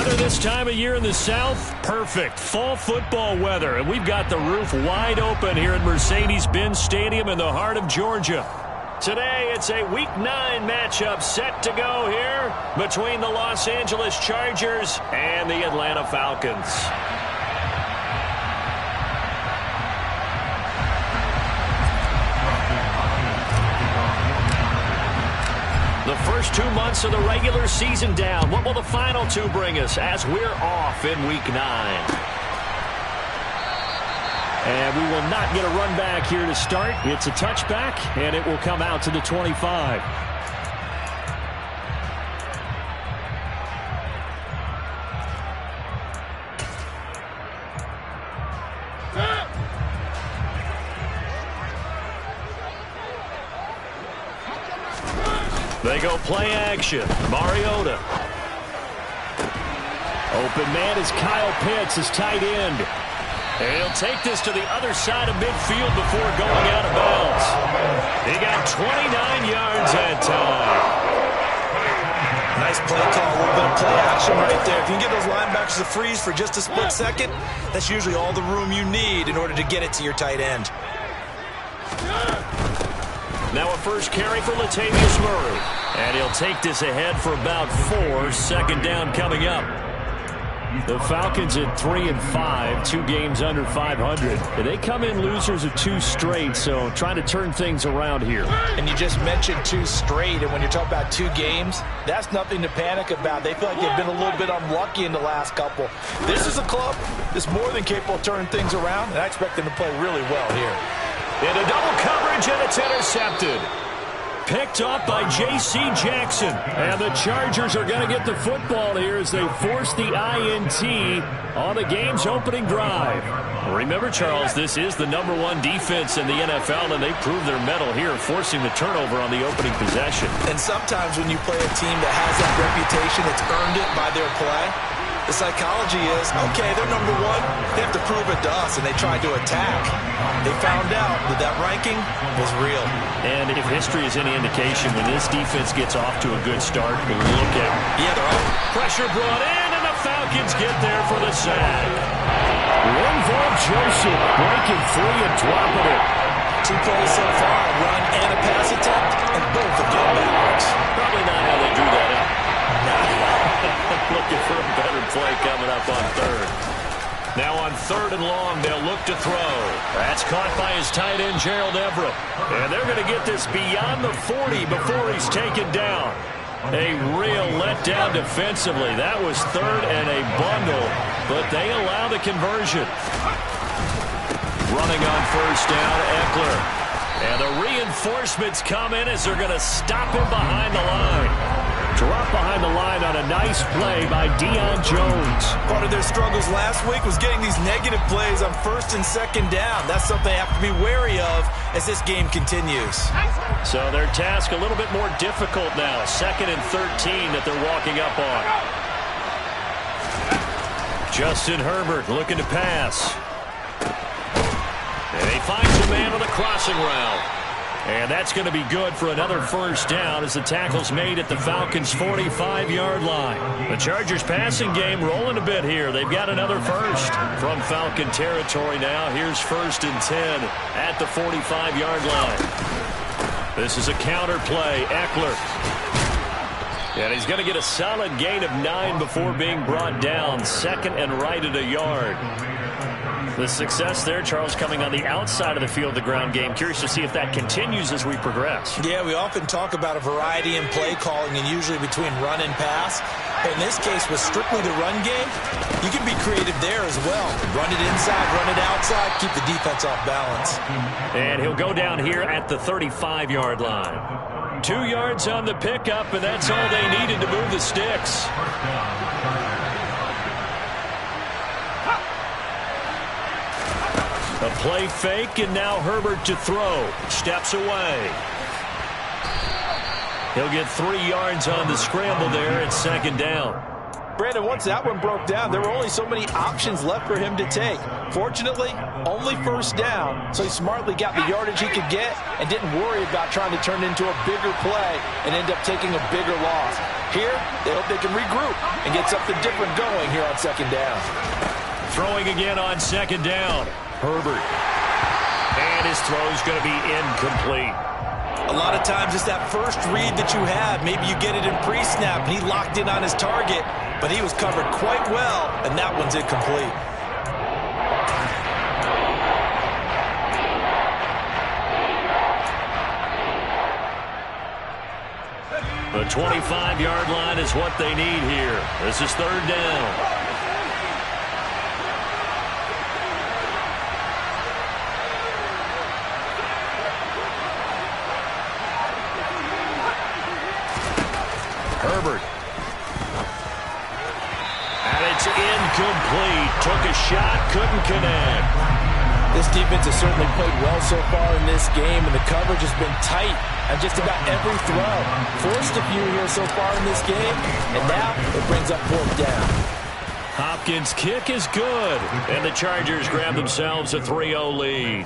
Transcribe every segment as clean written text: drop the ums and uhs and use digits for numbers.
Weather this time of year in the South, perfect. Fall football weather, and we've got the roof wide open here at Mercedes-Benz Stadium in the heart of Georgia. Today, it's a Week 9 matchup set to go here between the Los Angeles Chargers and the Atlanta Falcons. The first 2 months of the regular season down. What will the final two bring us as we're off in Week 9? And we will not get a run back here to start. It's a touchback, and it will come out to the 25. They go play action. Mariota. Open man is Kyle Pitts, his tight end. And he'll take this to the other side of midfield before going out of bounds. He got 29 yards that time. Nice play call, a little bit of play action right there. If you can get those linebackers to freeze for just a split second, that's usually all the room you need in order to get it to your tight end. Now a first carry for Latavius Murray. And he'll take this ahead for about 4. Second down coming up. The Falcons at 3-5, 2 games under 500. They come in losers of 2 straight, so trying to turn things around here. And you just mentioned 2 straight, and when you're talking about 2 games, that's nothing to panic about. They feel like they've been a little bit unlucky in the last couple. This is a club that's more than capable of turning things around, and I expect them to play really well here. Into double coverage, and it's intercepted. Picked off by J.C. Jackson. And the Chargers are going to get the football here as they force the INT on the game's opening drive. Remember, Charles, this is the #1 defense in the NFL, and they prove their mettle here, forcing the turnover on the opening possession. And sometimes when you play a team that has that reputation, it's earned it by their play. The psychology is, okay, they're #1. They have to prove it to us, and they tried to attack. They found out that that ranking was real. And if history is any indication, when this defense gets off to a good start, look at they're up. Pressure brought in, and the Falcons get there for the sack. Linval Joseph breaking free and dropping it. 2 plays so far, a run and a pass attempt, and both have gone backwards. Probably not how they drew that up. Looking for a better play coming up on 3rd. Now on 3rd and long, they'll look to throw. That's caught by his tight end, Gerald Everett. And they're going to get this beyond the 40 before he's taken down. A real letdown defensively. That was 3rd and a bundle, but they allow the conversion. Running on 1st down, Eckler. And the reinforcements come in as they're going to stop him behind the line. Drop behind the line on a nice play by Deion Jones. Part of their struggles last week was getting these negative plays on 1st and 2nd down. That's something they have to be wary of as this game continues. So their task a little bit more difficult now. 2nd and 13 that they're walking up on. Justin Herbert looking to pass. And he finds a man with a crossing route. And that's going to be good for another 1st down as the tackle's made at the Falcons' 45-yard line. The Chargers passing game rolling a bit here. They've got another 1st from Falcon territory now. Here's 1st and 10 at the 45-yard line. This is a counter play. Eckler. And he's going to get a solid gain of 9 before being brought down. 2nd and right at a yard. The success there, Charles, coming on the outside of the field, the ground game. Curious to see if that continues as we progress. Yeah, we often talk about a variety in play calling and usually between run and pass. But in this case, with strictly the run game, you can be creative there as well. Run it inside, run it outside, keep the defense off balance. And he'll go down here at the 35-yard line. 2 yards on the pickup, and that's all they needed to move the sticks. A play fake, and now Herbert to throw. Steps away. He'll get 3 yards on the scramble there at 2nd down. Brandon, once that one broke down, there were only so many options left for him to take. Fortunately, only first down, so he smartly got the yardage he could get and didn't worry about trying to turn it into a bigger play and end up taking a bigger loss. Here, they hope they can regroup and get something different going here on second down. Throwing again on second down. Herbert. And his throw's going to be incomplete. A lot of times it's that first read that you have. Maybe you get it in pre-snap, and he locked in on his target, but he was covered quite well, and that one's incomplete. The 25-yard line is what they need here. This is third down. Herbert. And it's incomplete. Took a shot, couldn't connect. This defense has certainly played well so far in this game, and the coverage has been tight on just about every throw. Forced a few here so far in this game, and now it brings up fourth down. Hopkins' kick is good, and the Chargers grab themselves a 3-0 lead.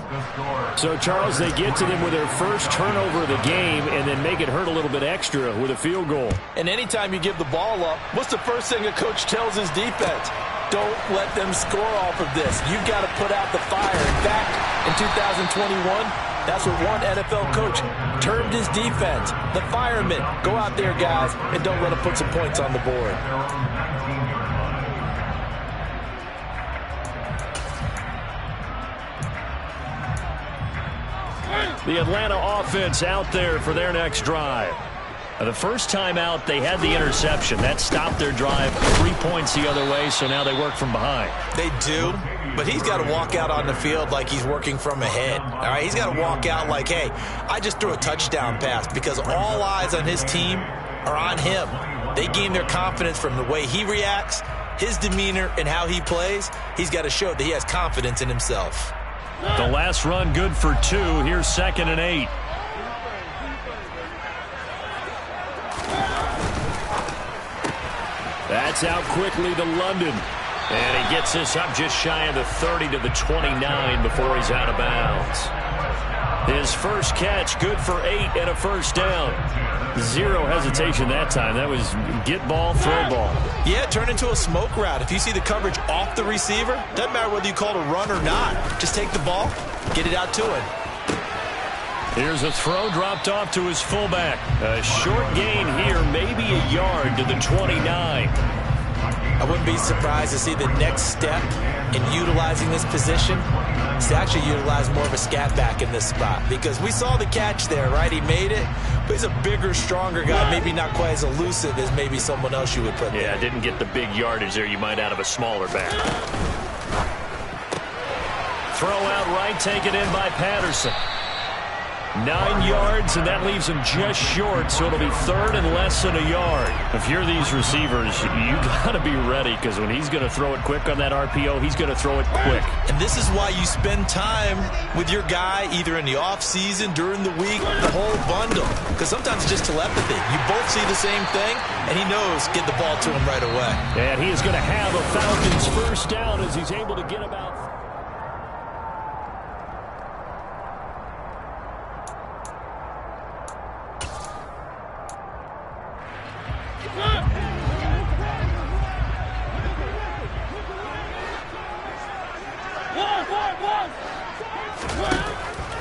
So, Charles, they get to them with their first turnover of the game and then make it hurt a little bit extra with a field goal. And anytime you give the ball up, what's the first thing a coach tells his defense? Don't let them score off of this. You've got to put out the fire. In fact, in 2021, that's what one NFL coach termed his defense. The firemen. Go out there, guys, and don't let them put some points on the board. The Atlanta offense out there for their next drive. The first time out, they had the interception. That stopped their drive 3 points the other way, so now they work from behind. They do, but he's got to walk out on the field like he's working from ahead. All right, he's got to walk out like, hey, I just threw a touchdown pass, because all eyes on his team are on him. They gain their confidence from the way he reacts, his demeanor, and how he plays. He's got to show that he has confidence in himself. The last run good for 2. Here's 2nd and 8. That's out quickly to London. And he gets this up just shy of the 30 to the 29 before he's out of bounds. His first catch, good for 8 and a first down. Zero hesitation that time. That was get ball, throw ball. Yeah, turn into a smoke route. If you see the coverage off the receiver, doesn't matter whether you call it a run or not. Just take the ball, get it out to him. Here's a throw dropped off to his fullback. A short gain here, maybe a yard to the 29. I wouldn't be surprised to see the next step in utilizing this position is to actually utilize more of a scat back in this spot, because we saw the catch there, right? He made it, but he's a bigger, stronger guy, maybe not quite as elusive as maybe someone else you would put there. Yeah, didn't get the big yardage there you might out of a smaller back. Throw out right, taken in by Patterson. 9 yards, and that leaves him just short, so it'll be 3rd and less than a yard. If you're these receivers, you got to be ready, because when he's going to throw it quick on that RPO, he's going to throw it quick. And this is why you spend time with your guy, either in the offseason, during the week, the whole bundle. Because sometimes it's just telepathy. You both see the same thing, and he knows get the ball to him right away. And he is going to have a Falcons first down as he's able to get about...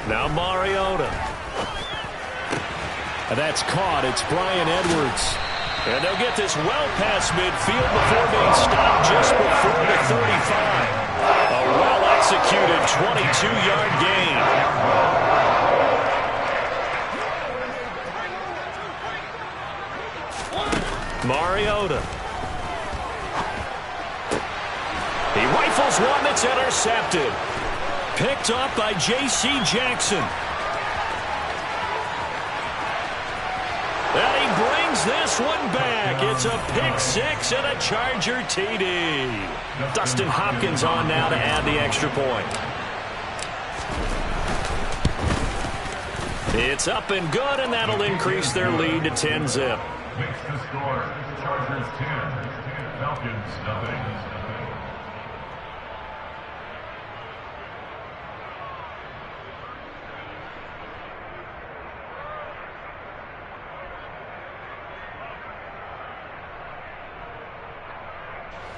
Now Mariota. That's caught. It's Bryan Edwards. And they'll get this well past midfield before being stopped just before the 35. A well-executed 22-yard gain. Mariota. He rifles one that's intercepted. Picked up by J.C. Jackson. And he brings this one back. It's a pick 6 and a Charger TD. Dustin Hopkins on now to add the extra point. It's up and good, and that'll increase their lead to 10-zip. Makes the score. Chargers 10, Falcons nothing.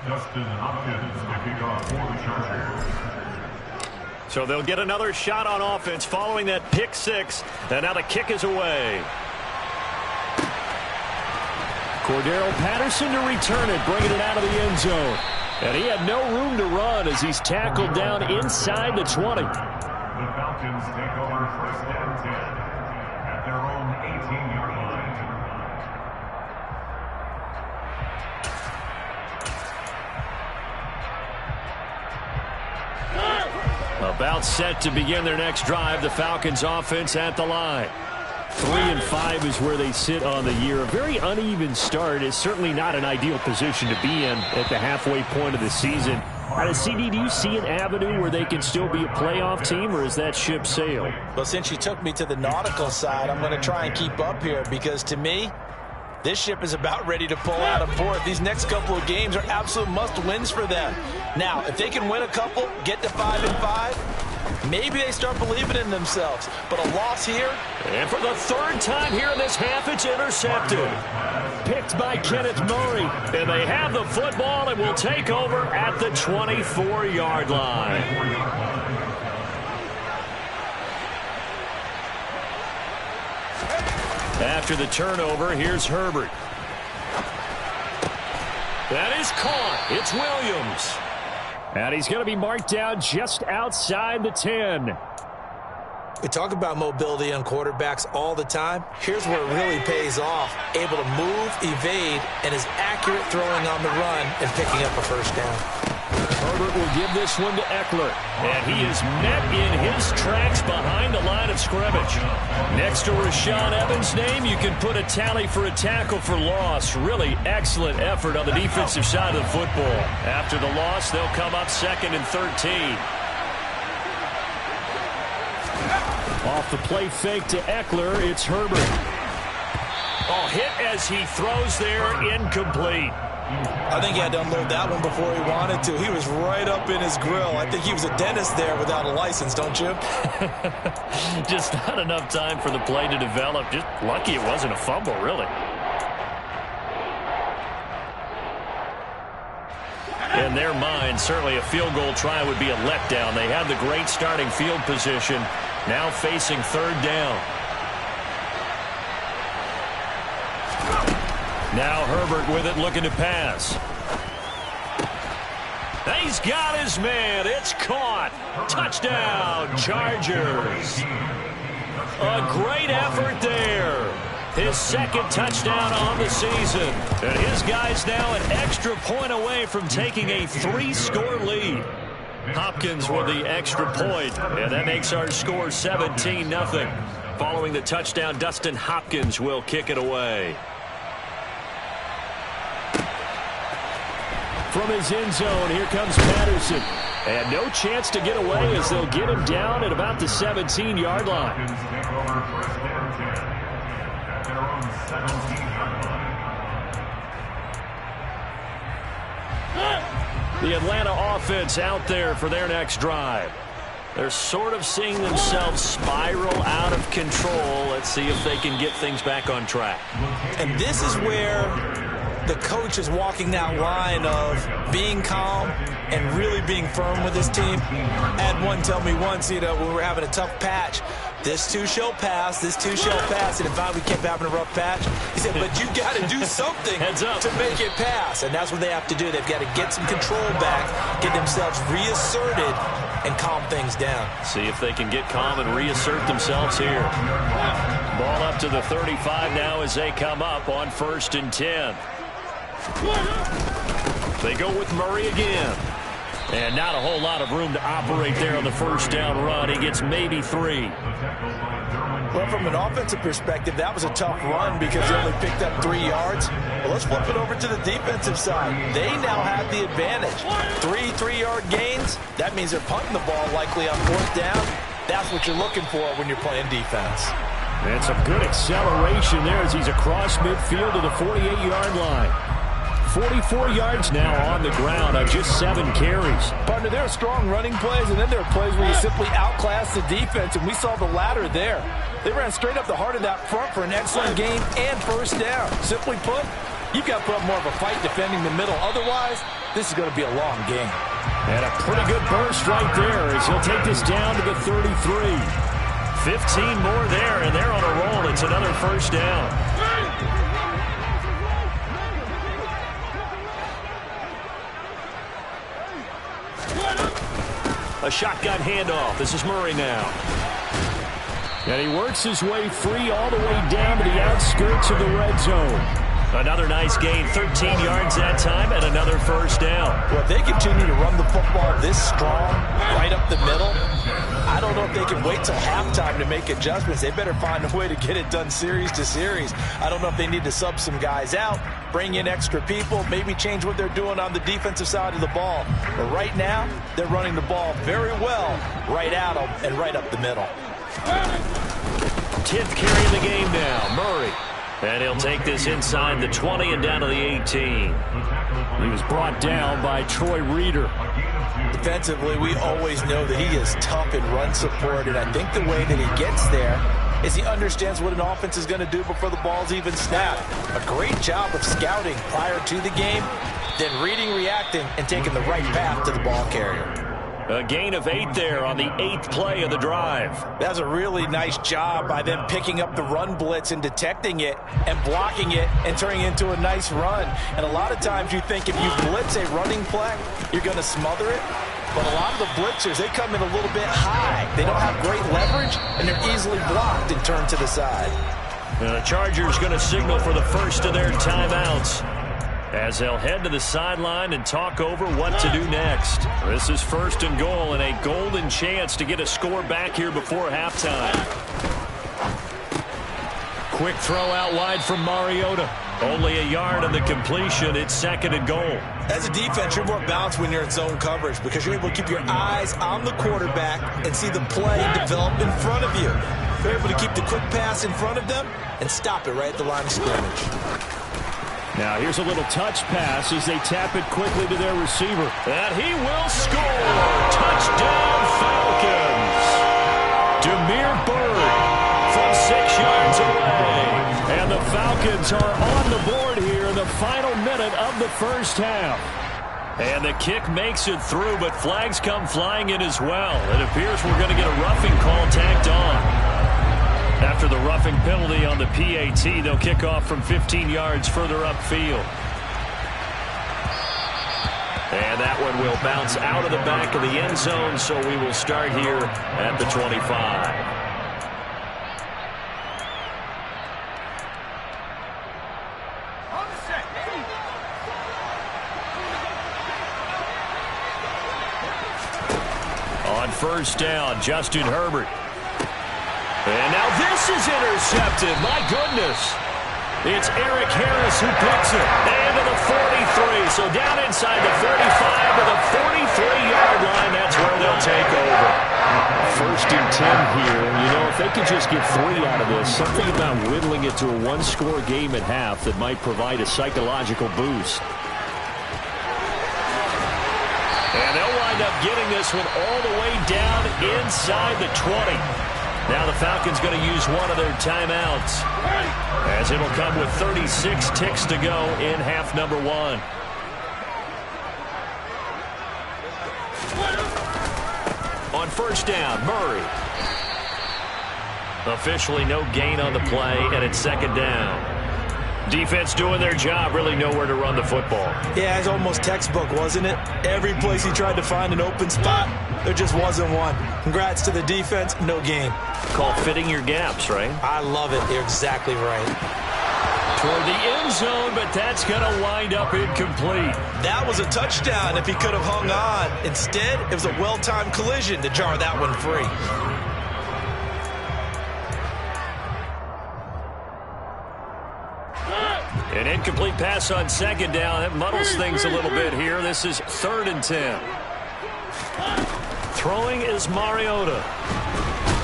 Justin Hopkins kicking off for the Chargers. So they'll get another shot on offense following that pick six. And now the kick is away. Cordero Patterson to return it, bringing it out of the end zone. And he had no room to run as he's tackled down inside the 20. The Falcons take over first and 10 at their own 18-yard line. About set to begin their next drive, the Falcons offense at the line. 3-5 is where they sit on the year. A very uneven start is certainly not an ideal position to be in at the halfway point of the season. CD, do you see an avenue where they can still be a playoff team, or is that ship sailed? Well, since you took me to the nautical side, I'm going to try and keep up here because to me, this ship is about ready to pull out of port. These next couple of games are absolute must-wins for them. Now, if they can win a couple, get to 5-5, maybe they start believing in themselves. But a loss here. And for the third time here in this half, it's intercepted. Picked by Kenneth Murray. And they have the football and will take over at the 24-yard line. After the turnover, here's Herbert. That is caught. It's Williams. And he's going to be marked down just outside the 10. We talk about mobility on quarterbacks all the time. Here's where it really pays off. Able to move, evade, and is accurate throwing on the run and picking up a first down. Herbert will give this one to Eckler. And he is met in his tracks behind the line of scrimmage. Next to Rashaan Evans' name, you can put a tally for a tackle for loss. Really excellent effort on the defensive side of the football. After the loss, they'll come up 2nd and 13. Off the play fake to Eckler, it's Herbert. Oh, hit as he throws there, incomplete. I think he had to unload that one before he wanted to. He was right up in his grill. I think he was a dentist there without a license, don't you? Just not enough time for the play to develop. Just lucky it wasn't a fumble, really. In their mind, certainly a field goal try would be a letdown. They had the great starting field position, now facing 3rd down. Now Herbert with it, looking to pass. He's got his man. It's caught. Touchdown, Chargers. A great effort there. His 2nd touchdown on the season. And his guy's now an extra point away from taking a 3-score lead. Hopkins with the extra point, and that makes our score 17-0. Following the touchdown, Dustin Hopkins will kick it away. From his end zone, here comes Patterson. And no chance to get away as they'll get him down at about the 17-yard line. The Atlanta offense out there for their next drive. They're sort of seeing themselves spiral out of control. Let's see if they can get things back on track. And this is where the coach is walking that line of being calm and really being firm with his team. I had one tell me once, when we were having a tough patch, this too shall pass, this too shall pass. And if we kept having a rough patch, he said, but you got to do something to make it pass. And that's what they have to do. They've got to get some control back, get themselves reasserted, and calm things down. See if they can get calm and reassert themselves here. Ball up to the 35 now as they come up on 1st and 10. They go with Murray again. And not a whole lot of room to operate there on the 1st down run. He gets maybe 3. Well, from an offensive perspective, that was a tough run because they only picked up 3 yards. Well, let's flip it over to the defensive side. They now have the advantage. 3 3-yard gains. That means they're punting the ball likely on 4th down. That's what you're looking for when you're playing defense. And some good acceleration there as he's across midfield to the 48-yard line. 44 yards now on the ground on just 7 carries. Partner, there are strong running plays, and then there are plays where you simply outclass the defense, and we saw the latter there. They ran straight up the heart of that front for an excellent game and first down. Simply put, you've got to put up more of a fight defending the middle. Otherwise, this is going to be a long game. And a pretty good burst right there as he'll take this down to the 33. 15 more there, and they're on a roll. It's another first down. A shotgun handoff. This is Murray now. And he works his way free all the way down to the outskirts of the red zone. Another nice gain, 13 yards that time, and another first down. Well, if they continue to run the football this strong, right up the middle, I don't know if they can wait till halftime to make adjustments. They better find a way to get it done series to series. I don't know if they need to sub some guys out, bring in extra people, maybe change what they're doing on the defensive side of the ball. But right now, they're running the ball very well right at them and right up the middle. 10th carry of the game now, Murray. And he'll take this inside the 20 and down to the 18. He was brought down by Troy Reeder. Defensively, we always know that he is tough in run support, and I think the way that he gets there is he understands what an offense is going to do before the ball's even snapped. A great job of scouting prior to the game, then reading, reacting, and taking the right path to the ball carrier. A gain of 8 there on the 8th play of the drive. That's a really nice job by them picking up the run blitz and detecting it and blocking it and turning it into a nice run. And a lot of times you think if you blitz a running play, you're going to smother it. But a lot of the blitzers, they come in a little bit high. They don't have great leverage, and they're easily blocked and turned to the side. And the Chargers going to signal for the first of their timeouts, as they'll head to the sideline and talk over what to do next. This is 1st and goal and a golden chance to get a score back here before halftime. Quick throw out wide from Mariota. Only a yard on the completion. It's 2nd and goal. As a defense, you're more balanced when you're in zone coverage because you're able to keep your eyes on the quarterback and see the play develop in front of you. You're able to keep the quick pass in front of them and stop it right at the line of scrimmage. Now here's a little touch pass as they tap it quickly to their receiver. And he will score! Touchdown Falcons! Demir Bird from 6 yards away. And the Falcons are on the board here in the final minute of the first half. And the kick makes it through, but flags come flying in as well. It appears we're going to get a roughing call tacked on. After the roughing penalty on the PAT, they'll kick off from 15 yards further upfield. And that one will bounce out of the back of the end zone, so we will start here at the 25. On first down, Justin Herbert. And now this is intercepted. My goodness. It's Eric Harris who picks it. And to the 43. So down inside the 45 to the 43-yard line. That's where they'll take over. 1st and 10 here. And, you know, if they could just get 3 out of this, something about whittling it to a one-score game at half that might provide a psychological boost. And they'll wind up getting this one all the way down inside the 20. Now the Falcons going to use one of their timeouts, as it'll come with 36 ticks to go in half number 1. On first down, Murray. Officially no gain on the play, and it's 2nd down. Defense doing their job, really nowhere to run the football. Yeah, it's almost textbook, wasn't it? Every place he tried to find an open spot, there just wasn't one. Congrats to the defense, no gain. Called fitting your gaps, right? I love it. You're exactly right. Toward the end zone, but that's going to wind up incomplete. That was a touchdown if he could have hung on. Instead, it was a well-timed collision to jar that one free. An incomplete pass on 2nd down. That muddles things a little bit here. This is 3rd and 10. Throwing is Mariota.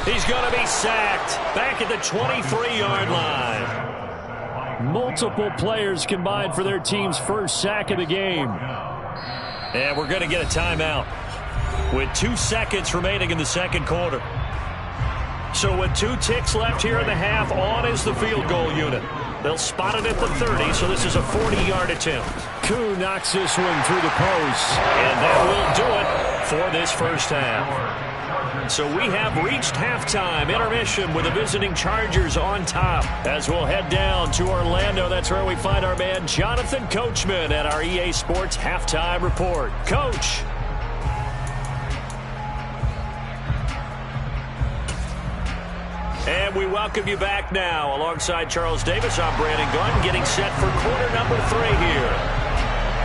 He's going to be sacked back at the 23-yard line. Multiple players combined for their team's first sack of the game. And we're going to get a timeout with 2 seconds remaining in the second quarter. So with 2 ticks left here in the half, on is the field goal unit. They'll spot it at the 30, so this is a 40-yard attempt. Koo knocks this one through the post. And that will do it for this first half. So we have reached halftime intermission with the visiting Chargers on top. As we'll head down to Orlando, that's where we find our man Jonathan Coachman at our EA Sports Halftime Report. Coach. And we welcome you back now. Alongside Charles Davis, I'm Brandon Gunn, getting set for quarter number 3 here.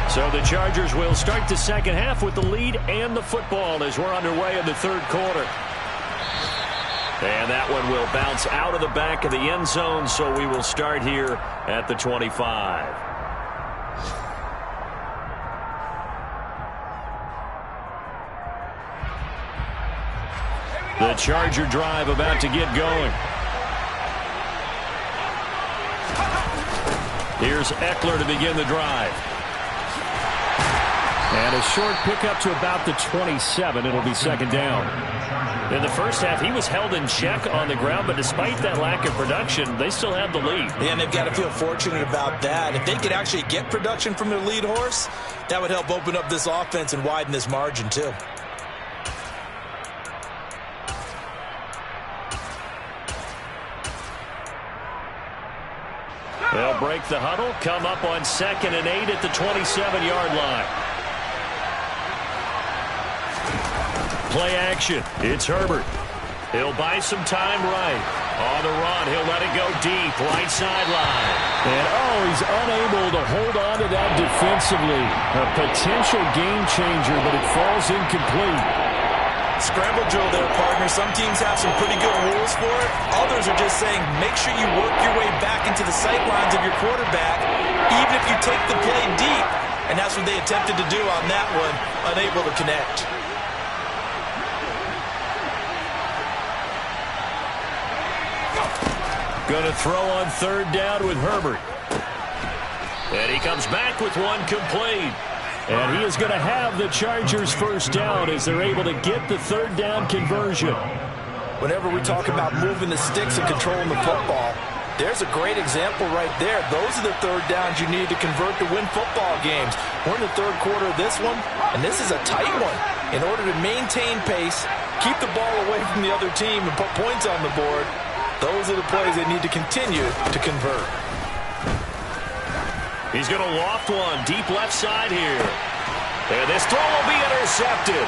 So the Chargers will start the second half with the lead and the football as we're underway in the third quarter. And that one will bounce out of the back of the end zone, so we will start here at the 25. The Charger drive about to get going. Here's Eckler to begin the drive. And a short pickup to about the 27. It'll be second down. In the first half, he was held in check on the ground, but despite that lack of production, they still have the lead. Yeah, and they've got to feel fortunate about that. If they could actually get production from their lead horse, that would help open up this offense and widen this margin, too. They'll break the huddle, come up on 2nd and 8 at the 27-yard line. Play action. It's Herbert. He'll buy some time right. On the run, he'll let it go deep, right sideline. And, he's unable to hold on to that defensively. A potential game changer, but it falls incomplete. Scramble drill there, partner. Some teams have some pretty good rules for it. Others are just saying, make sure you work your way back into the sight lines of your quarterback, even if you take the play deep. And that's what they attempted to do on that one, unable to connect. Going to throw on 3rd down with Herbert. And he comes back with one complete. And he is going to have the Chargers first down as they're able to get the 3rd down conversion. Whenever we talk about moving the sticks and controlling the football, there's a great example right there. Those are the 3rd downs you need to convert to win football games. We're in the 3rd quarter of this one, and this is a tight one. In order to maintain pace, keep the ball away from the other team, and put points on the board, those are the plays they need to continue to convert. He's going to loft one deep left side here. And this throw will be intercepted.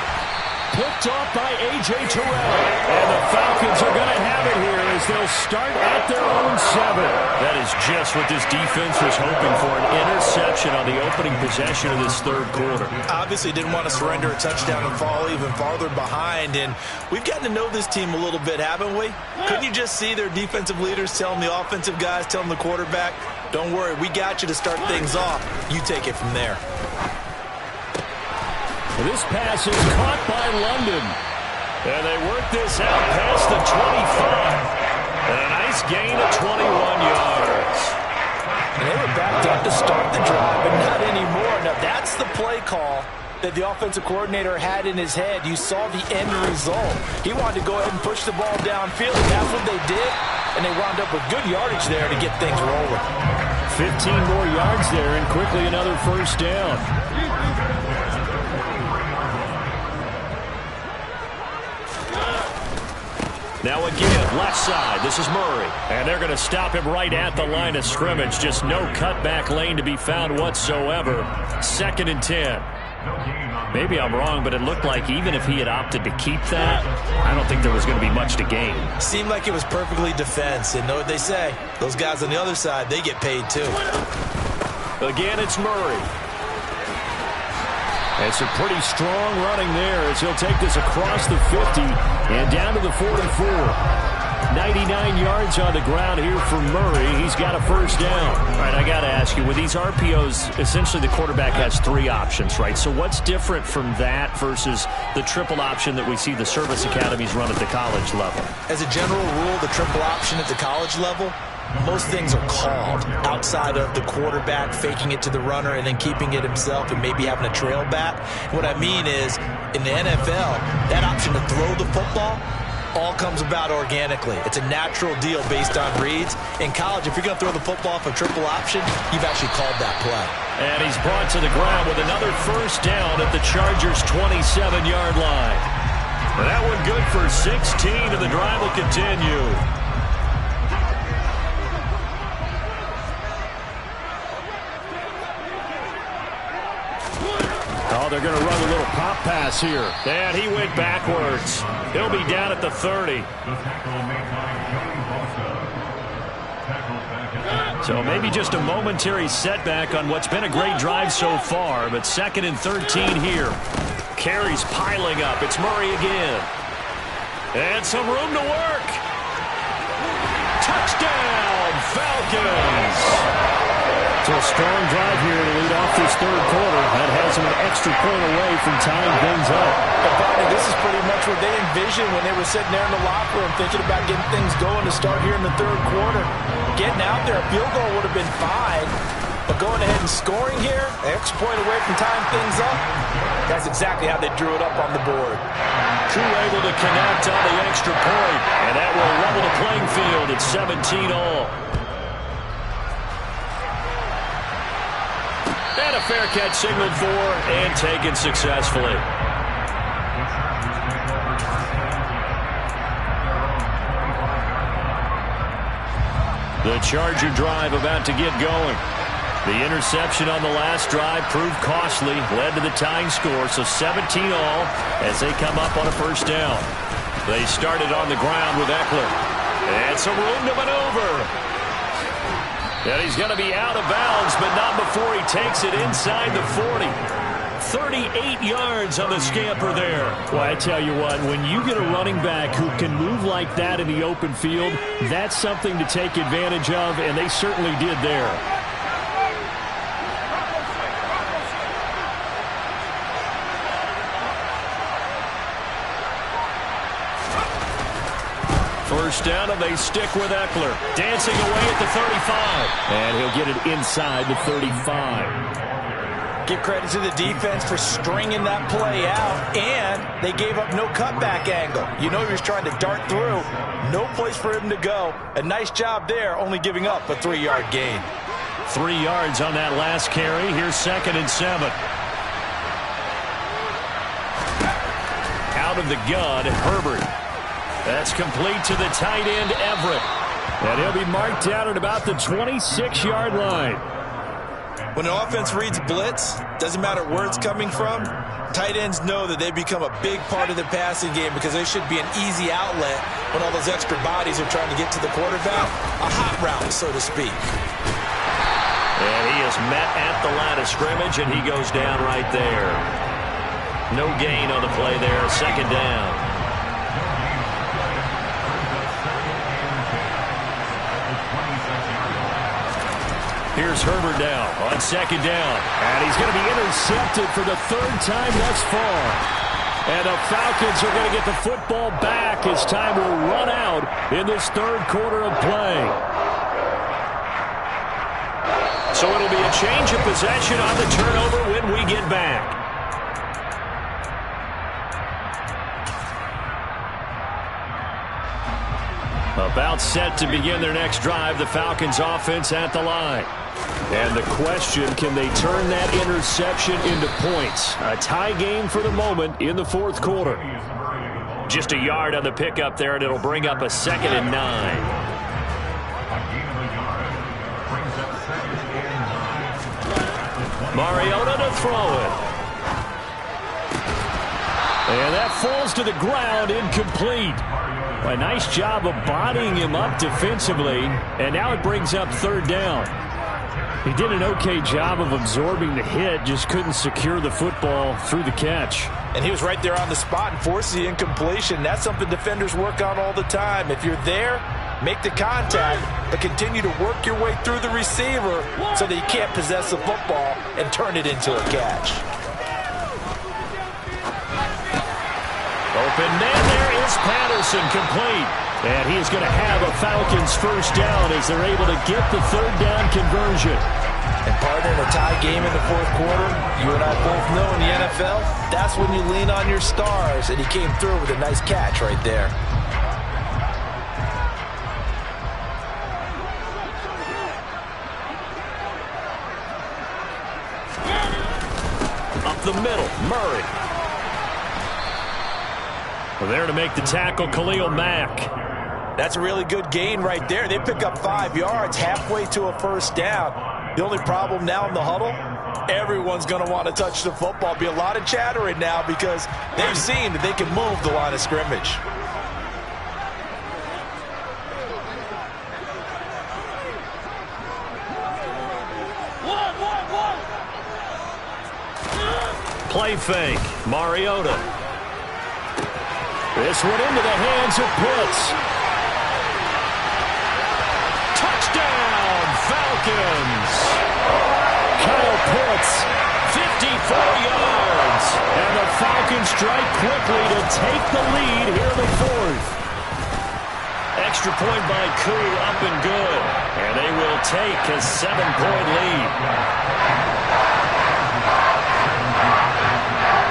Picked off by A.J. Terrell. And the Falcons are going to have it here as they'll start at their own 7. That is just what this defense was hoping for, an interception on the opening possession of this 3rd quarter. Obviously didn't want to surrender a touchdown and fall even farther behind. And we've gotten to know this team a little bit, haven't we? Couldn't you just see their defensive leaders telling the offensive guys, telling the quarterback, don't worry, we got you to start things off. You take it from there. This pass is caught by London. And they work this out past the 25. And a nice gain of 21 yards. And they were backed up to start the drive, but not anymore. Now, that's the play call that the offensive coordinator had in his head. You saw the end result. He wanted to go ahead and push the ball downfield, and that's what they did. And they wound up with good yardage there to get things rolling. 15 more yards there, and quickly another first down. Now again, left side. This is Murray. And they're going to stop him right at the line of scrimmage. Just no cutback lane to be found whatsoever. 2nd and 10. Maybe I'm wrong, but it looked like even if he had opted to keep that, I don't think there was going to be much to gain. Seemed like it was perfectly defense. And know what they say? Those guys on the other side, they get paid too. Again, it's Murray. It's a pretty strong running there as he'll take this across the 50 and down to the 44. 99 yards on the ground here for Murray. He's got a first down. All right, I got to ask you, with these RPOs, essentially the quarterback has 3 options, right? So what's different from that versus the triple option that we see the service academies run at the college level? As a general rule, the triple option at the college level, most things are called outside of the quarterback faking it to the runner and then keeping it himself and maybe having a trail back. What I mean is, in the NFL, that option to throw the football all comes about organically. It's a natural deal based on reads. In college, if you're going to throw the football for triple option, you've actually called that play. And he's brought to the ground with another first down at the Chargers' 27-yard line. And that one good for 16, and the drive will continue. Oh, they're going to run a little pop pass here. And he went backwards. He'll be down at the 30. So maybe just a momentary setback on what's been a great drive so far, but 2nd and 13 here. Carries piling up. It's Murray again. And some room to work. Touchdown, Falcons. So a strong drive here to lead off this 3rd quarter. That has them an extra point away from tying things up. But Bobby, this is pretty much what they envisioned when they were sitting there in the locker room thinking about getting things going to start here in the 3rd quarter. Getting out there, a field goal would have been fine. But going ahead and scoring here, an extra point away from tying things up, that's exactly how they drew it up on the board. Crew able to connect on the extra point, and that will level the playing field at 17 all. And a fair catch signaled for and taken successfully. The Charger drive about to get going. The interception on the last drive proved costly, led to the tying score, so 17 all as they come up on a first down. They started on the ground with Eckler. And some room to maneuver. And he's going to be out of bounds, but not before he takes it inside the 40. 38 yards on the scamper there. Well, I tell you what, when you get a running back who can move like that in the open field, that's something to take advantage of, and they certainly did there. First down, and they stick with Eckler. Dancing away at the 35. And he'll get it inside the 35. Give credit to the defense for stringing that play out, and they gave up no cutback angle. You know he was trying to dart through. No place for him to go. A nice job there, only giving up a 3-yard gain. 3 yards on that last carry. Here's 2nd and 7. Out of the gun, Herbert. That's complete to the tight end, Everett. And he'll be marked down at about the 26-yard line. When an offense reads blitz, doesn't matter where it's coming from, tight ends know that they become a big part of the passing game because they should be an easy outlet when all those extra bodies are trying to get to the quarterback. A hot route, so to speak. And he is met at the line of scrimmage, and he goes down right there. No gain on the play there, 2nd down. Here's Herbert now on 2nd down. And he's going to be intercepted for the 3rd time thus far. And the Falcons are going to get the football back as time will run out in this 3rd quarter of play. So it'll be a change of possession on the turnover when we get back. About set to begin their next drive, the Falcons offense at the line. And the question, can they turn that interception into points? A tie game for the moment in the 4th quarter. Just a yard on the pickup there, and it'll bring up a 2nd and 9. Mariota to throw it. And that falls to the ground, incomplete. A nice job of bodying him up defensively, and now it brings up 3rd down. He did an okay job of absorbing the hit, just couldn't secure the football through the catch. And he was right there on the spot and forced the incompletion. That's something defenders work on all the time. If you're there, make the contact, but continue to work your way through the receiver so that you can't possess the football and turn it into a catch. Open man, there is Patterson, complete. And he is going to have a Falcons first down as they're able to get the third down conversion. And partner, in a tie game in the fourth quarter, you and I both know in the NFL, that's when you lean on your stars, and he came through with a nice catch right there. Up the middle, Murray. There to make the tackle, Khalil Mack. That's a really good gain right there. They pick up 5 yards halfway to a first down. The only problem now in the huddle, everyone's going to want to touch the football. Be a lot of chattering now because they've seen that they can move the line of scrimmage. Play fake, Mariota. This one into the hands of Pitts. Touchdown, Falcons. Kyle Pitts, 54 yards. And the Falcons strike quickly to take the lead here in the fourth. Extra point by Koo, up and good. And they will take a 7-point lead.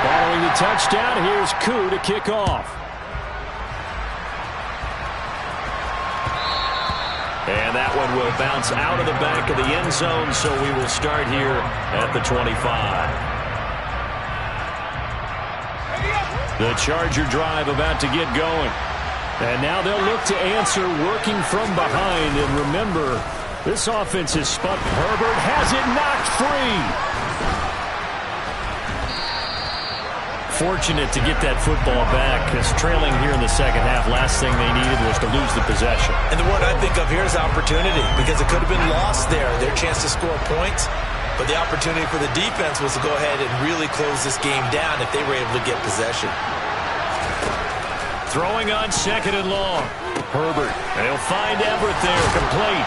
Following the touchdown, here's Koo to kick off. And that one will bounce out of the back of the end zone, so we will start here at the 25. The Charger drive about to get going. And now they'll look to answer working from behind. And remember, this offense is spun. Herbert has it knocked free. Fortunate to get that football back, because trailing here in the second half, last thing they needed was to lose the possession. And the word I think of here is opportunity, because it could have been lost there, their chance to score points. But the opportunity for the defense was to go ahead and really close this game down if they were able to get possession. Throwing on second and long. Herbert, and he'll find Everett there, complete.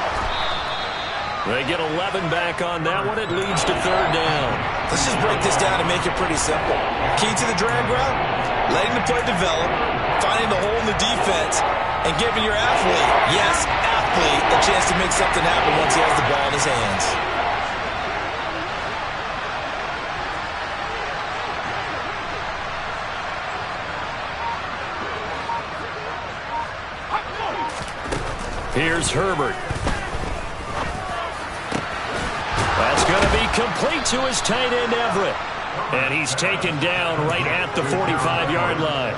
They get 11 back on that one. It leads to third down. Let's just break this down and make it pretty simple. Key to the drag route, letting the play develop, finding the hole in the defense, and giving your athlete, yes, athlete, a chance to make something happen once he has the ball in his hands. Here's Herbert. That's going to be complete to his tight end, Everett. And he's taken down right at the 45-yard line.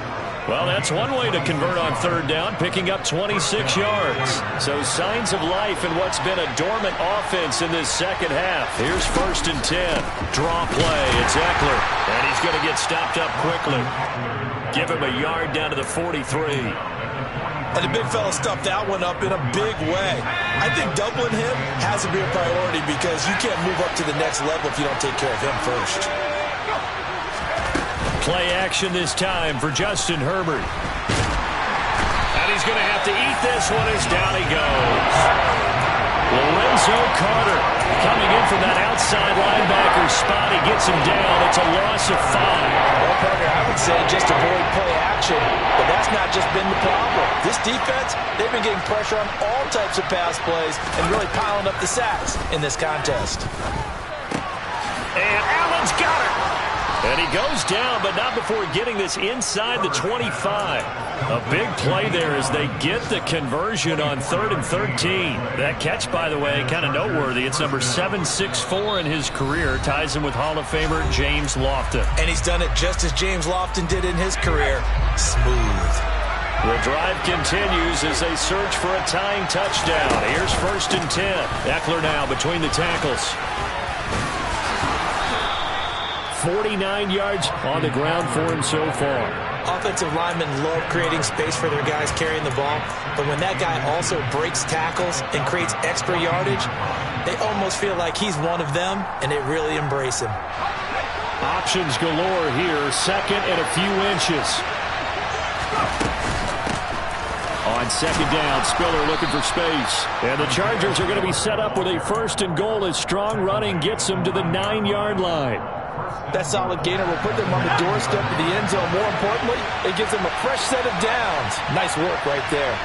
Well, that's one way to convert on third down, picking up 26 yards. So signs of life in what's been a dormant offense in this second half. Here's 1st and 10. Draw play. It's Eckler. And he's going to get stopped up quickly. Give him a yard down to the 43. And the big fella stuffed that one up in a big way. I think doubling him has to be a priority because you can't move up to the next level if you don't take care of him first. Play action this time for Justin Herbert. And he's going to have to eat this one as down he goes. Lorenzo Carter coming in from that outside linebacker spot. He gets him down. It's a loss of 5. Well, partner, I would say just avoid play action, but that's not just been the problem. This defense, they've been getting pressure on all types of pass plays and really piling up the sacks in this contest. And Allen's got it. And he goes down, but not before getting this inside the 25. A big play there as they get the conversion on 3rd and 13. That catch, by the way, kind of noteworthy. It's number 764 in his career. Ties him with Hall of Famer James Lofton. And he's done it just as James Lofton did in his career. Smooth. The drive continues as they search for a tying touchdown. Here's 1st and 10. Eckler now between the tackles. 49 yards on the ground for him so far. Offensive linemen love creating space for their guys carrying the ball, but when that guy also breaks tackles and creates extra yardage, They almost feel like he's one of them, and they really embrace him. Options galore here. Second and a few inches. On second down, Spiller looking for space. And the Chargers are going to be set up with a first and goal as strong running gets them to the 9-yard line. That solid gainer will put them on the doorstep of the end zone. More importantly, it gives them a fresh set of downs. Nice work right there.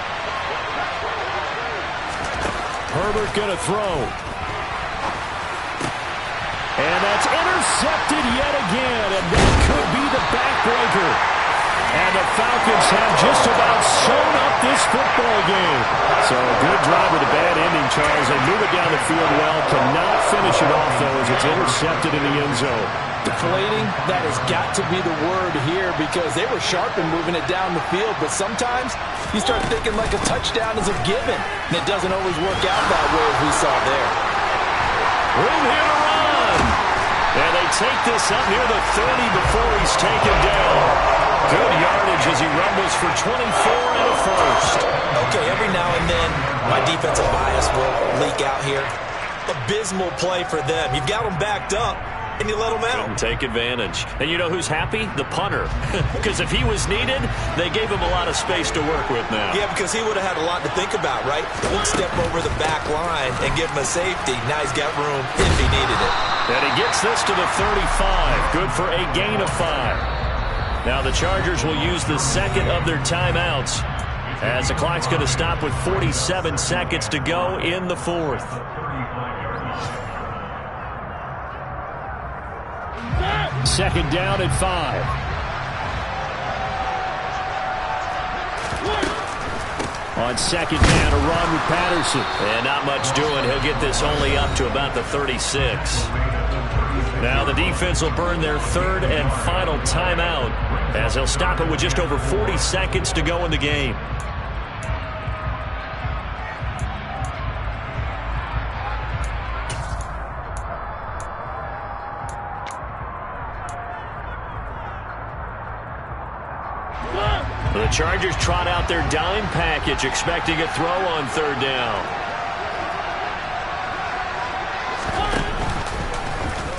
Herbert going to throw. And that's intercepted yet again. And that could be the backbreaker. And the Falcons have just about sewn up this football game. So a good drive with a bad ending, Charles. They move it down the field well. Cannot finish it off, though, as it's intercepted in the end zone. Deflating, that has got to be the word here because they were sharp in moving it down the field. But sometimes you start thinking like a touchdown is a given. And it doesn't always work out that way as we saw there. Room here to run. And they take this up near the 30 before he's taken down. Good yardage as he rumbles for 24 and a first. Okay, every now and then my defensive bias will leak out here. Abysmal play for them. You've got them backed up, and you let them out. And take advantage. And you know who's happy? The punter. Because if he was needed, they gave him a lot of space to work with now. Yeah, because he would have had a lot to think about, right? One step over the back line and give him a safety. Now he's got room if he needed it. And he gets this to the 35. Good for a gain of 5. Now the Chargers will use the second of their timeouts as the clock's going to stop with 47 seconds to go in the fourth. Second down and 5. On second down, a run with Patterson. And not much doing. He'll get this only up to about the 36. Now the defense will burn their third and final timeout as they'll stop it with just over 40 seconds to go in the game. The Chargers trot out their dime package, expecting a throw on third down.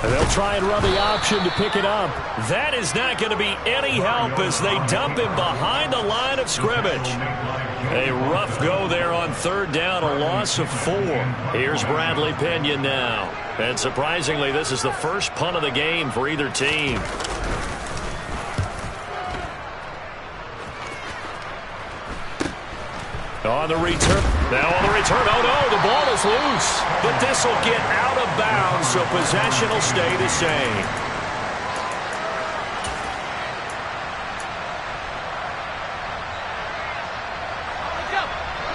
They'll try and run the option to pick it up. That is not going to be any help as they dump him behind the line of scrimmage. A rough go there on third down, a loss of 4. Here's Bradley Pinion now. And surprisingly, this is the first punt of the game for either team. On the return. Now on the return. Oh, no, the ball is loose. But this will get out of bounds, so possession will stay the same.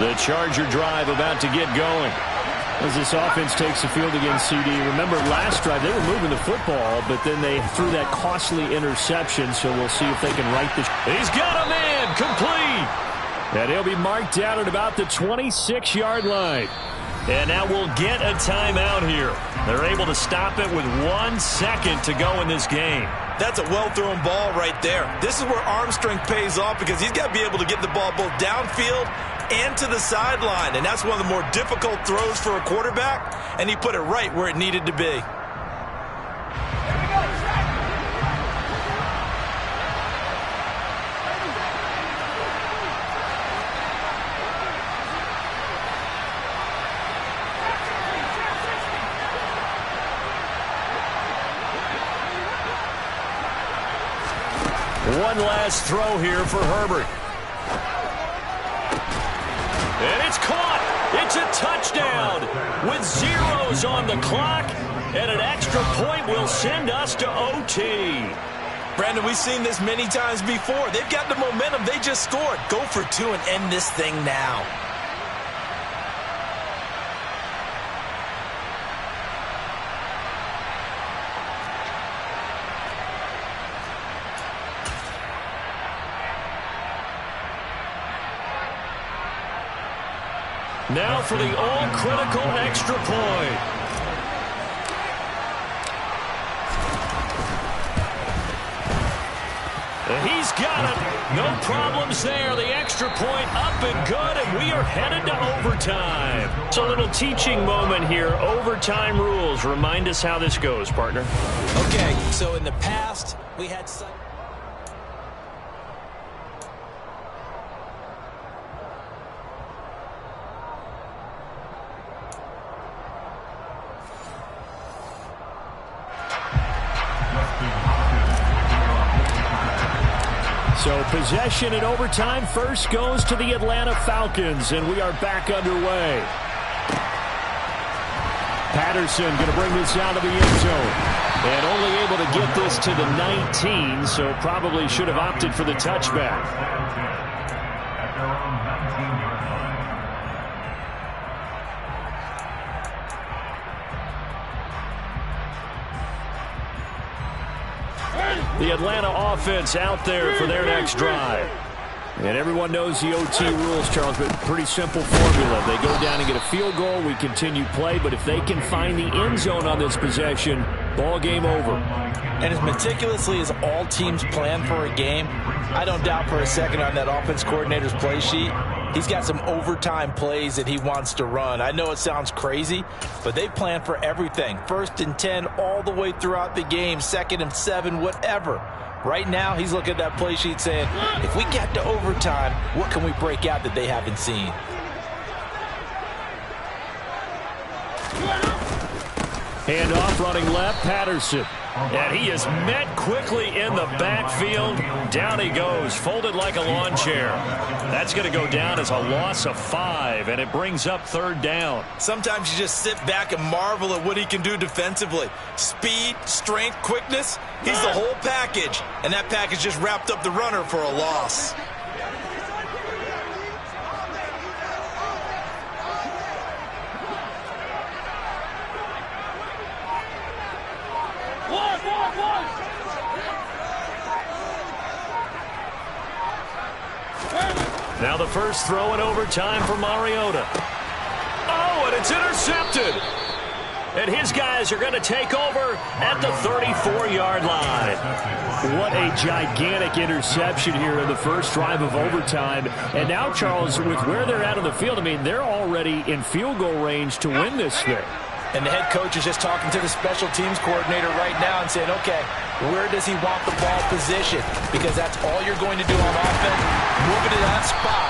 The Charger drive about to get going. As this offense takes the field against CD. Remember, last drive, they were moving the football, but then they threw that costly interception, so we'll see if they can right this. He's got a man. Complete. And he'll be marked down at about the 26-yard line. And now we'll get a timeout here. They're able to stop it with 1 second to go in this game. That's a well-thrown ball right there. This is where arm strength pays off because he's got to be able to get the ball both downfield and to the sideline. And that's one of the more difficult throws for a quarterback. And he put it right where it needed to be. One last throw here for Herbert. And it's caught. It's a touchdown with zeros on the clock. And an extra point will send us to OT. Brandon, we've seen this many times before. They've got the momentum. They just scored. Go for 2 and end this thing now. Now for the all-critical extra point. He's got it. No problems there. The extra point up and good, and we are headed to overtime. It's a little teaching moment here. Overtime rules. Remind us how this goes, partner. Okay, so in the past, we had some... So possession in overtime first goes to the Atlanta Falcons, and we are back underway. Patterson going to bring this out of the end zone. And only able to get this to the 19, so probably should have opted for the touchback. At their own 19-yard line. The Atlanta offense out there for their next drive. And everyone knows the OT rules, Charles, but pretty simple formula. They go down and get a field goal, we continue play, but if they can find the end zone on this possession, ball game over. And as meticulously as all teams plan for a game, I don't doubt for a second on that offense coordinator's play sheet, he's got some overtime plays that he wants to run. I know it sounds crazy, but they plan for everything. 1st and 10 all the way throughout the game, 2nd and 7, whatever. Right now, he's looking at that play sheet saying, if we get to overtime, what can we break out that they haven't seen? Handoff running left, Patterson. And he is met quickly in the backfield. Down he goes, folded like a lawn chair. That's going to go down as a loss of 5, and it brings up 3rd down. Sometimes you just sit back and marvel at what he can do defensively. Speed, strength, quickness, he's the whole package. And that package just wrapped up the runner for a loss. Now the first throw in overtime for Mariota. Oh, and it's intercepted. And his guys are going to take over at the 34-yard line. What a gigantic interception here in the first drive of overtime. And now, Charles, with where they're at on the field, I mean, they're already in field goal range to win this thing. And the head coach is just talking to the special teams coordinator right now and saying, okay, where does he want the ball positioned? Because that's all you're going to do on offense. Move it to that spot.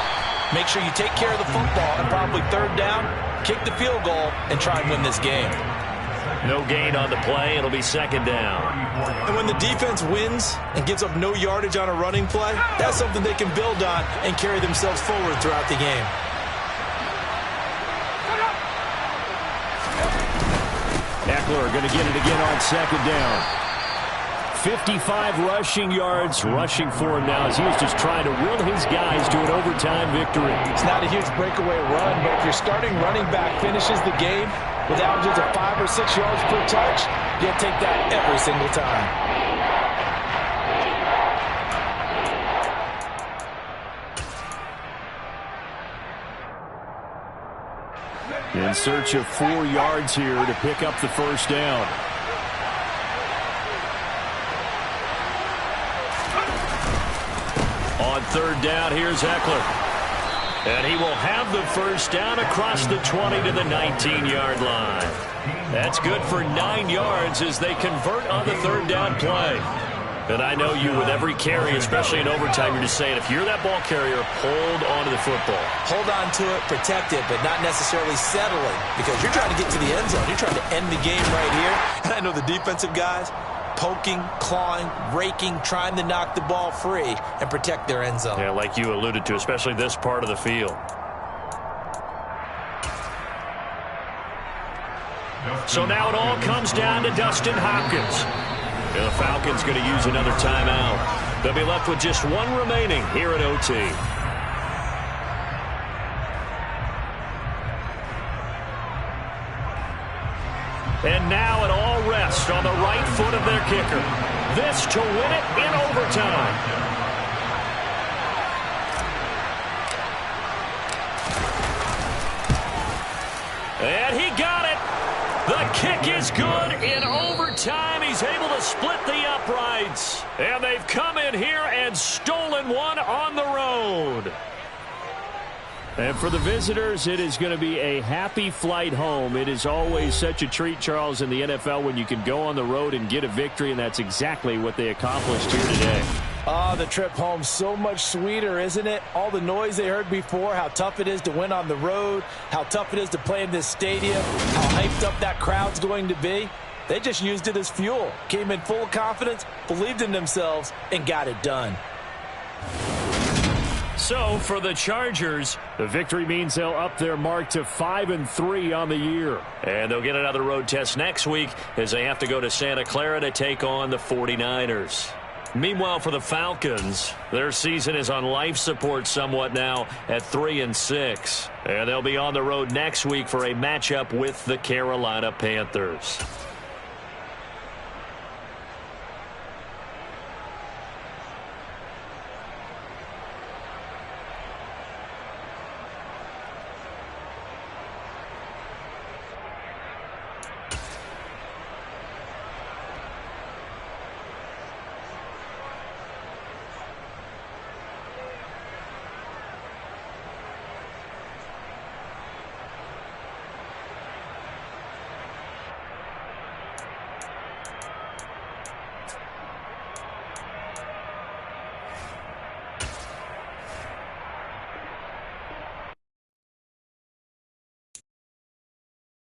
Make sure you take care of the football and probably 3rd down, kick the field goal, and try and win this game. No gain on the play. It'll be 2nd down. And when the defense wins and gives up no yardage on a running play, that's something they can build on and carry themselves forward throughout the game. Eckler going to get it again on 2nd down. 55 rushing yards rushing for him now as he was just trying to will his guys to an overtime victory. It's not a huge breakaway run, but if your starting running back finishes the game with averages of 5 or 6 yards per touch, you'll take that every single time. In search of 4 yards here to pick up the first down. On 3rd down, here's Eckler. And he will have the first down across the 20 to the 19-yard line. That's good for 9 yards as they convert on the 3rd down play. And I know you with every carry, especially in overtime, you're just saying, if you're that ball carrier, hold on to the football. Hold on to it, protect it, but not necessarily settling because you're trying to get to the end zone. You're trying to end the game right here. And I know the defensive guys poking, clawing, raking, trying to knock the ball free and protect their end zone. Yeah, like you alluded to, especially this part of the field. So now it all comes down to Dustin Hopkins. And the Falcons going to use another timeout. They'll be left with just 1 remaining here at OT. And now it all rests on the right foot of their kicker. This to win it in overtime. And he got it. The kick is good in overtime. He's he's able to split the uprights. And they've come in here and stolen one on the road. And for the visitors, it is going to be a happy flight home. It is always such a treat, Charles, in the NFL when you can go on the road and get a victory, and that's exactly what they accomplished here today. The trip home so much sweeter, isn't it? All the noise they heard before, how tough it is to win on the road, how tough it is to play in this stadium, how hyped up that crowd's going to be. They just used it as fuel, came in full of confidence, believed in themselves, and got it done. So, for the Chargers, the victory means they'll up their mark to 5-3 on the year. And they'll get another road test next week as they have to go to Santa Clara to take on the 49ers. Meanwhile, for the Falcons, their season is on life support somewhat now at 3-6. And they'll be on the road next week for a matchup with the Carolina Panthers.